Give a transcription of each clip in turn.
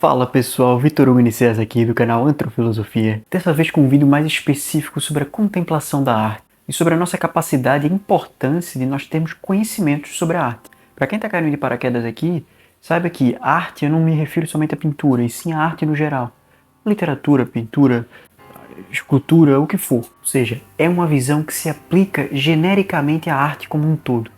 Fala pessoal, Vitor Hugo Nicésar aqui do canal Antrofilosofia, dessa vez com um vídeo mais específico sobre a contemplação da arte e sobre a nossa capacidade e importância de nós termos conhecimentos sobre a arte. Para quem está caindo de paraquedas aqui, saiba que arte eu não me refiro somente à pintura, e sim à arte no geral. Literatura, pintura, escultura, o que for. Ou seja, é uma visão que se aplica genericamente à arte como um todo,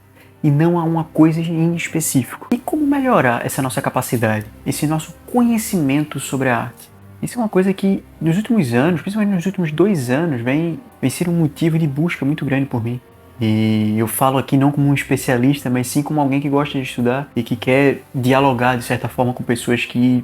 e não a uma coisa em específico. E como melhorar essa nossa capacidade, esse nosso conhecimento sobre a arte? Isso é uma coisa que nos últimos anos, principalmente nos últimos 2 anos, vem ser um motivo de busca muito grande por mim. E eu falo aqui não como um especialista, mas sim como alguém que gosta de estudar e que quer dialogar de certa forma com pessoas que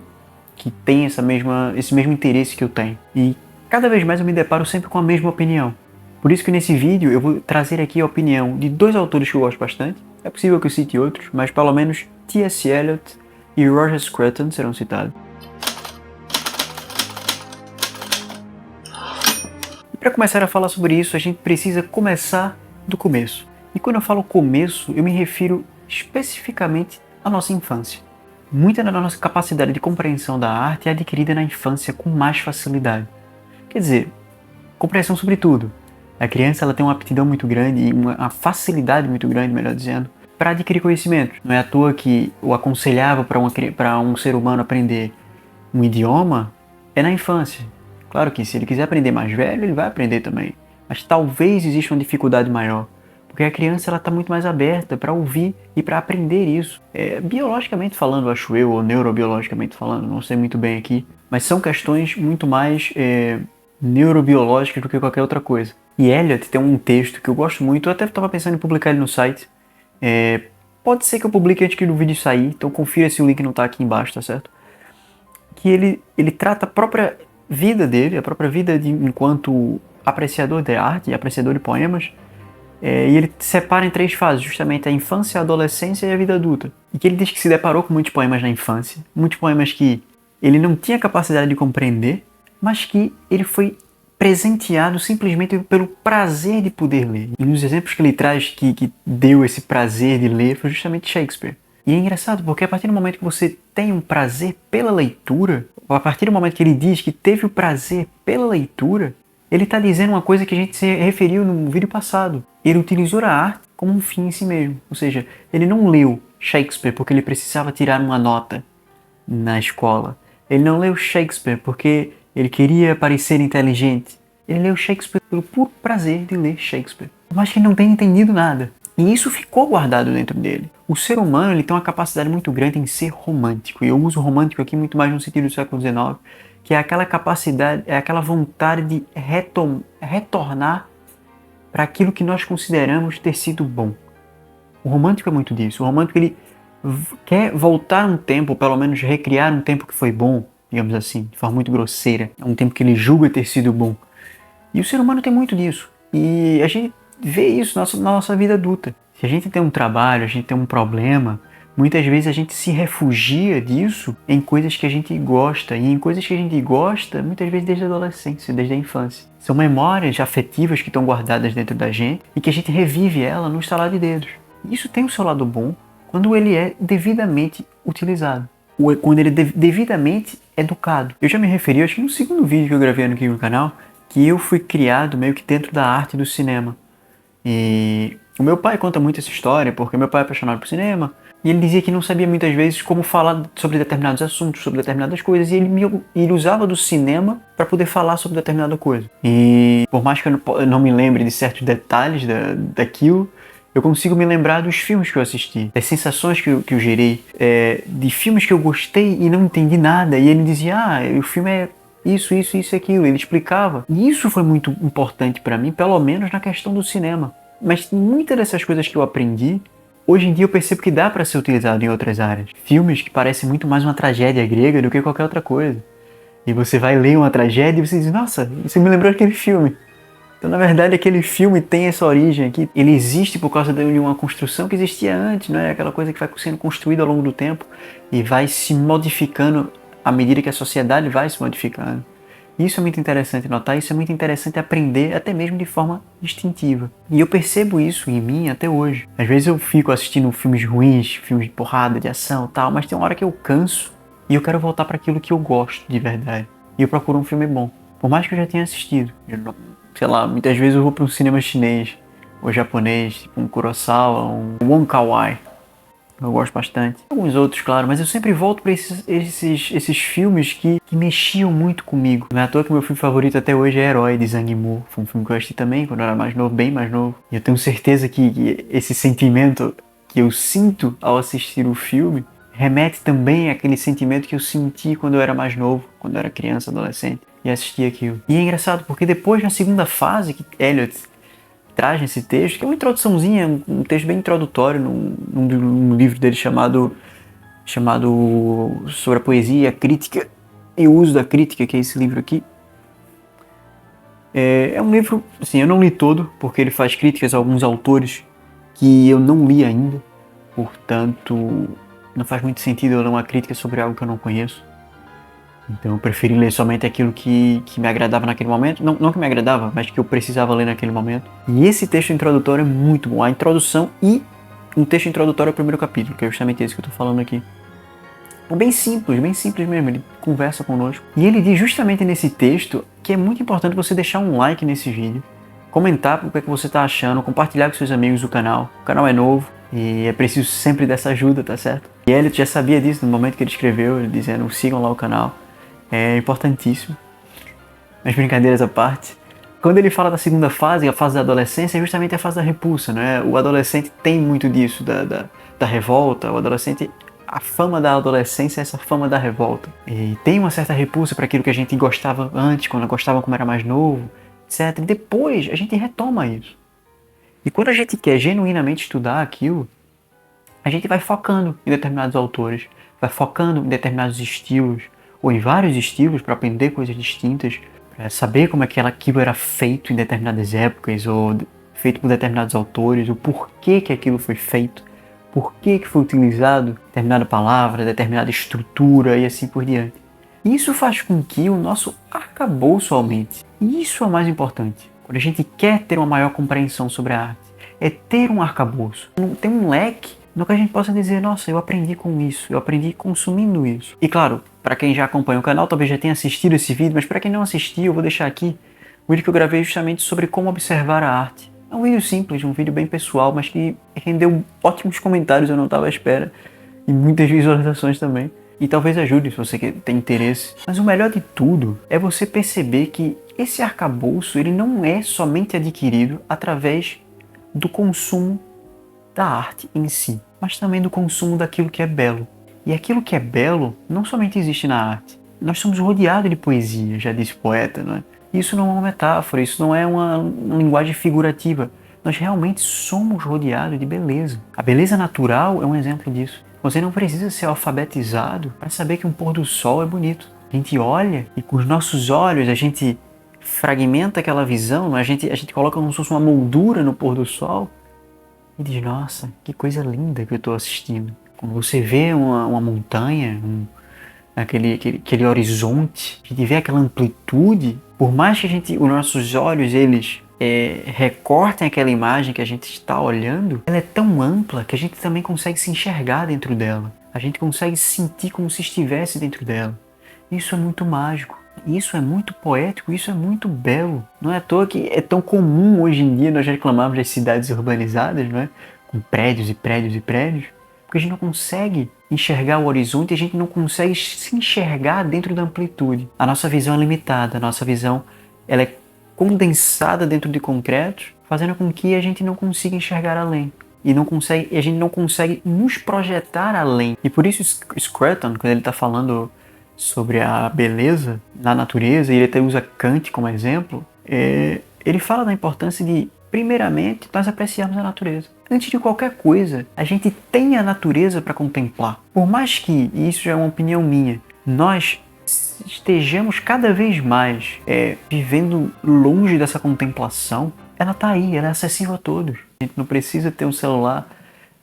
têm esse mesmo interesse que eu tenho. E cada vez mais eu me deparo sempre com a mesma opinião. Por isso que nesse vídeo eu vou trazer aqui a opinião de 2 autores que eu gosto bastante. É possível que eu cite outros, mas pelo menos T.S. Eliot e Roger Scruton serão citados. E para começar a falar sobre isso, a gente precisa começar do começo. E quando eu falo começo, eu me refiro especificamente à nossa infância. Muita da nossa capacidade de compreensão da arte é adquirida na infância com mais facilidade. Quer dizer, compreensão sobre tudo. A criança ela tem uma aptidão muito grande e uma facilidade muito grande, melhor dizendo, para adquirir conhecimento. Não é à toa que o aconselhável para um ser humano aprender um idioma é na infância. Claro que se ele quiser aprender mais velho, ele vai aprender também. Mas talvez exista uma dificuldade maior, porque a criança ela está muito mais aberta para ouvir e para aprender isso. Biologicamente falando, acho eu, ou neurobiologicamente falando, não sei muito bem aqui, mas são questões muito mais neurobiológicas do que qualquer outra coisa. E Eliot tem um texto que eu gosto muito, eu até estava pensando em publicar ele no site. Pode ser que eu publique antes que o vídeo sair, então confira se o link não está aqui embaixo, tá certo? Que ele trata a própria vida dele, a própria vida enquanto apreciador de arte e apreciador de poemas, e ele separa em 3 fases, justamente a infância, a adolescência e a vida adulta. E que ele diz que se deparou com muitos poemas na infância, muitos poemas que ele não tinha capacidade de compreender, mas que ele foi presenteado simplesmente pelo prazer de poder ler. E nos exemplos que ele traz que deu esse prazer de ler foi justamente Shakespeare. E é engraçado porque a partir do momento que você tem um prazer pela leitura, ou a partir do momento que ele diz que teve o prazer pela leitura, ele está dizendo uma coisa que a gente se referiu no vídeo passado. Ele utilizou a arte como um fim em si mesmo. Ou seja, ele não leu Shakespeare porque ele precisava tirar uma nota na escola. Ele não leu Shakespeare porque ele queria parecer inteligente. Ele leu Shakespeare pelo puro prazer de ler Shakespeare. Mas que ele não tenha entendido nada. E isso ficou guardado dentro dele. O ser humano ele tem uma capacidade muito grande em ser romântico. E eu uso romântico aqui muito mais no sentido do século XIX, que é aquela capacidade, é aquela vontade de retornar para aquilo que nós consideramos ter sido bom. O romântico é muito disso. O romântico ele quer voltar um tempo, ou pelo menos recriar um tempo que foi bom, digamos assim, de forma muito grosseira. É um tempo que ele julga ter sido bom. E o ser humano tem muito disso. E a gente vê isso na nossa vida adulta. Se a gente tem um trabalho, a gente tem um problema, muitas vezes a gente se refugia disso em coisas que a gente gosta. E em coisas que a gente gosta, muitas vezes desde a adolescência, desde a infância. São memórias afetivas que estão guardadas dentro da gente e que a gente revive ela no estalar de dedos. Isso tem o seu lado bom quando ele é devidamente utilizado. Ou quando ele é devidamente educado. Eu já me referi, acho que no segundo vídeo que eu gravei aqui no canal, que eu fui criado meio que dentro da arte do cinema. E o meu pai conta muito essa história, porque meu pai é apaixonado por cinema, e ele dizia que não sabia muitas vezes como falar sobre determinados assuntos, sobre determinadas coisas, e ele usava do cinema para poder falar sobre determinada coisa. E por mais que eu não me lembre de certos detalhes daquilo, eu consigo me lembrar dos filmes que eu assisti, das sensações que eu gerei, de filmes que eu gostei e não entendi nada, e ele dizia, o filme é isso e aquilo, ele explicava. E isso foi muito importante para mim, pelo menos na questão do cinema. Mas muitas dessas coisas que eu aprendi, hoje em dia eu percebo que dá para ser utilizado em outras áreas. Filmes que parecem muito mais uma tragédia grega do que qualquer outra coisa. E você vai ler uma tragédia e você diz, nossa, isso me lembrou daquele filme. Então, na verdade, aquele filme tem essa origem aqui. Ele existe por causa de uma construção que existia antes, não é? Aquela coisa que vai sendo construída ao longo do tempo e vai se modificando à medida que a sociedade vai se modificando. Isso é muito interessante notar, isso é muito interessante aprender até mesmo de forma instintiva. E eu percebo isso em mim até hoje. Às vezes eu fico assistindo filmes ruins, filmes de porrada, de ação e tal, mas tem uma hora que eu canso E eu quero voltar para aquilo que eu gosto de verdade. E eu procuro um filme bom. Por mais que eu já tenha assistido. Sei lá, muitas vezes eu vou para um cinema chinês ou japonês, tipo um Kurosawa, um Wong Kar-wai. Eu gosto bastante. Alguns outros, claro, mas eu sempre volto para esses filmes que mexiam muito comigo. Não é à toa que meu filme favorito até hoje é Herói, de Zhang Yimou. Foi um filme que eu assisti também quando eu era mais novo, bem mais novo. E eu tenho certeza que esse sentimento que eu sinto ao assistir o filme remete também àquele sentimento que eu senti quando eu era mais novo, quando eu era criança, adolescente, e assisti aquilo. E é engraçado porque depois, na segunda fase, que Eliot traz nesse texto, que é uma introduçãozinha, um texto bem introdutório num livro dele chamado sobre a poesia, a crítica e o uso da crítica, que é esse livro aqui. É um livro, assim, eu não li todo, porque ele faz críticas a alguns autores que eu não li ainda, portanto não faz muito sentido eu ler uma crítica sobre algo que eu não conheço. Então eu preferi ler somente aquilo que me agradava naquele momento. Não que me agradava, mas que eu precisava ler naquele momento. E esse texto introdutório é muito bom. A introdução e um texto introdutório ao primeiro capítulo, que é justamente esse que eu estou falando aqui. É bem simples mesmo. Ele conversa conosco. E ele diz justamente nesse texto que é muito importante você deixar um like nesse vídeo, comentar o que é que você está achando, compartilhar com seus amigos o canal. O canal é novo e é preciso sempre dessa ajuda, tá certo? E Eliot já sabia disso no momento que ele escreveu, ele dizendo: sigam lá o canal. É importantíssimo. Mas brincadeiras à parte, quando ele fala da segunda fase, a fase da adolescência, é justamente a fase da repulsa, né? O adolescente tem muito disso, da revolta. O adolescente, a fama da adolescência é essa fama da revolta. E tem uma certa repulsa para aquilo que a gente gostava antes, quando gostava como era mais novo, etc. E depois a gente retoma isso. E quando a gente quer genuinamente estudar aquilo, a gente vai focando em determinados autores, vai focando em determinados estilos, ou em vários estilos, para aprender coisas distintas, para saber como é que aquilo era feito em determinadas épocas, ou feito por determinados autores, o porquê que aquilo foi feito, porquê que foi utilizado determinada palavra, determinada estrutura e assim por diante. Isso faz com que o nosso arcabouço aumente. E isso é o mais importante. Quando a gente quer ter uma maior compreensão sobre a arte, é ter um arcabouço, ter um leque no que a gente possa dizer: nossa, eu aprendi com isso, eu aprendi consumindo isso. E claro, para quem já acompanha o canal, talvez já tenha assistido esse vídeo, mas para quem não assistiu, eu vou deixar aqui um vídeo que eu gravei justamente sobre como observar a arte. É um vídeo simples, um vídeo bem pessoal, mas que rendeu ótimos comentários, eu não estava à espera, e muitas visualizações também. E talvez ajude se você tem interesse. Mas o melhor de tudo é você perceber que esse arcabouço ele não é somente adquirido através do consumo da arte em si, mas também do consumo daquilo que é belo. E aquilo que é belo não somente existe na arte. Nós somos rodeados de poesia, já disse o poeta, não é? Isso não é uma metáfora, isso não é uma linguagem figurativa. Nós realmente somos rodeados de beleza. A beleza natural é um exemplo disso. Você não precisa ser alfabetizado para saber que um pôr do sol é bonito. A gente olha e com os nossos olhos a gente fragmenta aquela visão, não é? A gente coloca como se fosse uma moldura no pôr do sol e diz: nossa, que coisa linda que eu estou assistindo. Quando você vê uma montanha, aquele horizonte, a gente vê aquela amplitude, por mais que os nossos olhos eles recortem aquela imagem que a gente está olhando, ela é tão ampla que a gente também consegue se enxergar dentro dela. A gente consegue sentir como se estivesse dentro dela. Isso é muito mágico, isso é muito poético, isso é muito belo. Não é à toa que é tão comum hoje em dia nós reclamarmos das cidades urbanizadas, não é? Com prédios e prédios e prédios, porque a gente não consegue enxergar o horizonte e a gente não consegue se enxergar dentro da amplitude. A nossa visão é limitada, a nossa visão ela é condensada dentro de concretos, fazendo com que a gente não consiga enxergar além. E a gente não consegue nos projetar além. E por isso Scruton, quando ele está falando sobre a beleza na natureza, e ele até usa Kant como exemplo, ele fala da importância de, primeiramente, nós apreciarmos a natureza. Antes de qualquer coisa, a gente tem a natureza para contemplar. Por mais que, e isso já é uma opinião minha, nós estejamos cada vez mais vivendo longe dessa contemplação, ela está aí, ela é acessível a todos. A gente não precisa ter um celular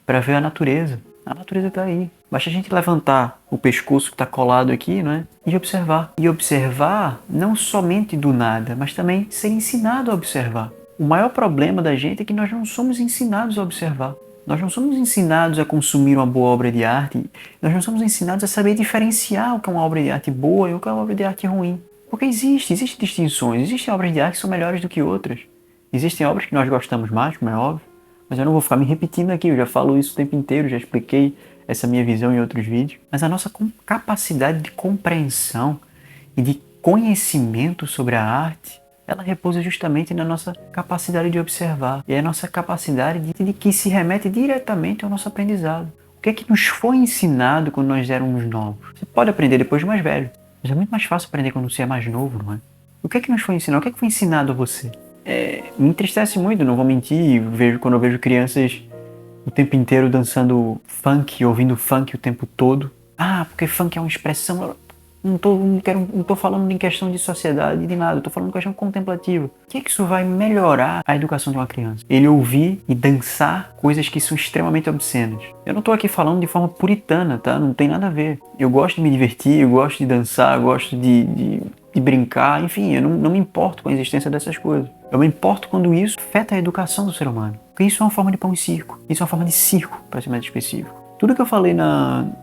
para ver a natureza. A natureza está aí. Basta a gente levantar o pescoço que está colado aqui, não é? E observar. E observar não somente do nada, mas também ser ensinado a observar. O maior problema da gente é que nós não somos ensinados a observar. Nós não somos ensinados a consumir uma boa obra de arte, nós não somos ensinados a saber diferenciar o que é uma obra de arte boa e o que é uma obra de arte ruim. Porque existem distinções, existem obras de arte que são melhores do que outras. Existem obras que nós gostamos mais, como é óbvio, mas eu não vou ficar me repetindo aqui, eu já falo isso o tempo inteiro, já expliquei essa minha visão em outros vídeos. Mas a nossa capacidade de compreensão e de conhecimento sobre a arte, ela repousa justamente na nossa capacidade de observar. E é a nossa capacidade de que se remete diretamente ao nosso aprendizado. O que é que nos foi ensinado quando nós éramos novos? Você pode aprender depois de mais velho, mas é muito mais fácil aprender quando você é mais novo, não é? O que é que nos foi ensinado? O que é que foi ensinado a você? Me entristece muito, não vou mentir, quando eu vejo crianças o tempo inteiro dançando funk, ouvindo funk o tempo todo. Ah, porque funk é uma expressão... Não tô falando em questão de sociedade, de nada, eu tô falando em questão contemplativa. O que é que isso vai melhorar a educação de uma criança? Ele ouvir e dançar coisas que são extremamente obscenas. Eu não tô aqui falando de forma puritana, tá? Não tem nada a ver. Eu gosto de me divertir, eu gosto de dançar, eu gosto de brincar, enfim, eu não me importo com a existência dessas coisas. Eu me importo quando isso afeta a educação do ser humano. Porque isso é uma forma de pão e circo. Isso é uma forma de circo, para ser mais específico. Tudo que eu falei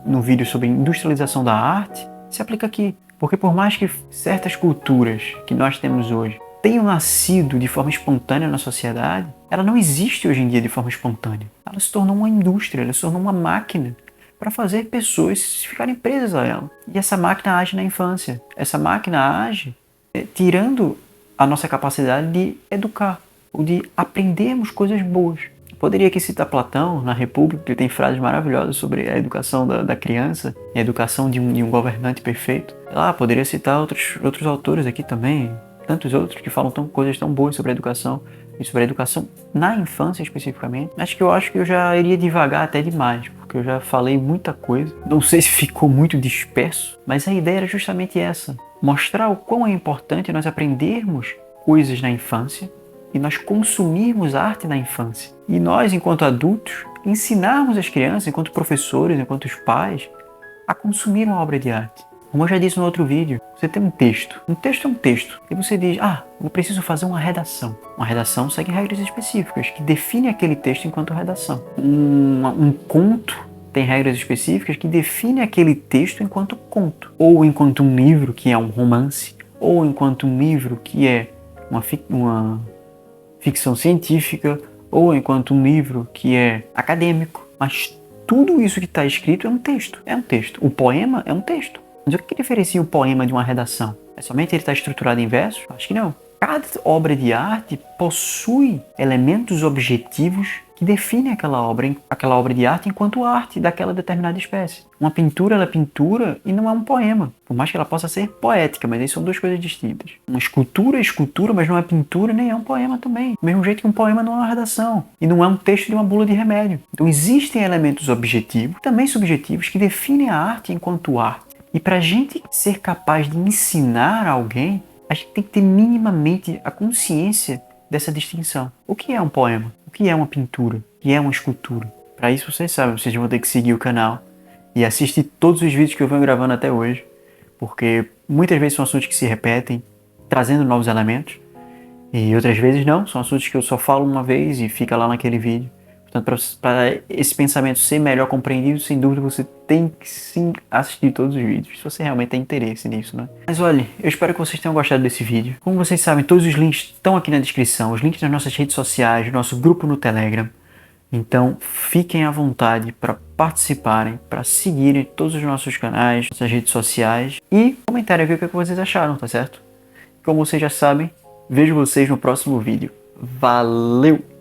no vídeo sobre industrialização da arte se aplica aqui. Porque por mais que certas culturas que nós temos hoje tenham nascido de forma espontânea na sociedade, ela não existe hoje em dia de forma espontânea. Ela se tornou uma indústria, ela se tornou uma máquina para fazer pessoas ficarem presas a ela. E essa máquina age na infância. Essa máquina age tirando a nossa capacidade de educar, ou de aprendermos coisas boas. Poderia aqui citar Platão, na República, que tem frases maravilhosas sobre a educação da criança, a educação de um governante perfeito. Poderia citar outros autores aqui também, tantos outros que falam coisas tão boas sobre a educação, e sobre a educação na infância especificamente. Acho que eu já iria devagar até demais, porque eu já falei muita coisa. Não sei se ficou muito disperso, mas a ideia era justamente essa. Mostrar o quão é importante nós aprendermos coisas na infância, e nós consumirmos arte na infância. E nós, enquanto adultos, ensinarmos as crianças, enquanto professores, enquanto os pais, a consumir uma obra de arte. Como eu já disse no outro vídeo, você tem um texto. Um texto é um texto. E você diz, eu preciso fazer uma redação. Uma redação segue regras específicas, que definem aquele texto enquanto redação. Um conto tem regras específicas que definem aquele texto enquanto conto. Ou enquanto um livro, que é um romance. Ou enquanto um livro, que é uma ficção científica, ou enquanto um livro que é acadêmico. Mas tudo isso que está escrito é um texto. É um texto. O poema é um texto. Mas o que diferencia o poema de uma redação? É somente ele estar estruturado em versos? Acho que não. Cada obra de arte possui elementos objetivos que definem aquela obra de arte enquanto arte daquela determinada espécie. Uma pintura, ela é pintura e não é um poema. Por mais que ela possa ser poética, mas aí são duas coisas distintas. Uma escultura é escultura, mas não é pintura nem é um poema também. Do mesmo jeito que um poema não é uma redação. E não é um texto de uma bula de remédio. Então existem elementos objetivos, também subjetivos, que definem a arte enquanto arte. E para a gente ser capaz de ensinar alguém, a gente tem que ter minimamente a consciência dessa distinção. O que é um poema? O que é uma pintura? O que é uma escultura? Para isso vocês sabem, vocês vão ter que seguir o canal e assistir todos os vídeos que eu venho gravando até hoje, porque muitas vezes são assuntos que se repetem, trazendo novos elementos, e outras vezes não, são assuntos que eu só falo uma vez e fica lá naquele vídeo. Portanto, para esse pensamento ser melhor compreendido, sem dúvida você tem que sim assistir todos os vídeos, se você realmente tem interesse nisso, né? Mas olha, eu espero que vocês tenham gostado desse vídeo. Como vocês sabem, todos os links estão aqui na descrição, os links das nossas redes sociais, do nosso grupo no Telegram. Então, fiquem à vontade para participarem, para seguirem todos os nossos canais, nossas redes sociais e comentarem aqui o que vocês acharam, tá certo? Como vocês já sabem, vejo vocês no próximo vídeo. Valeu!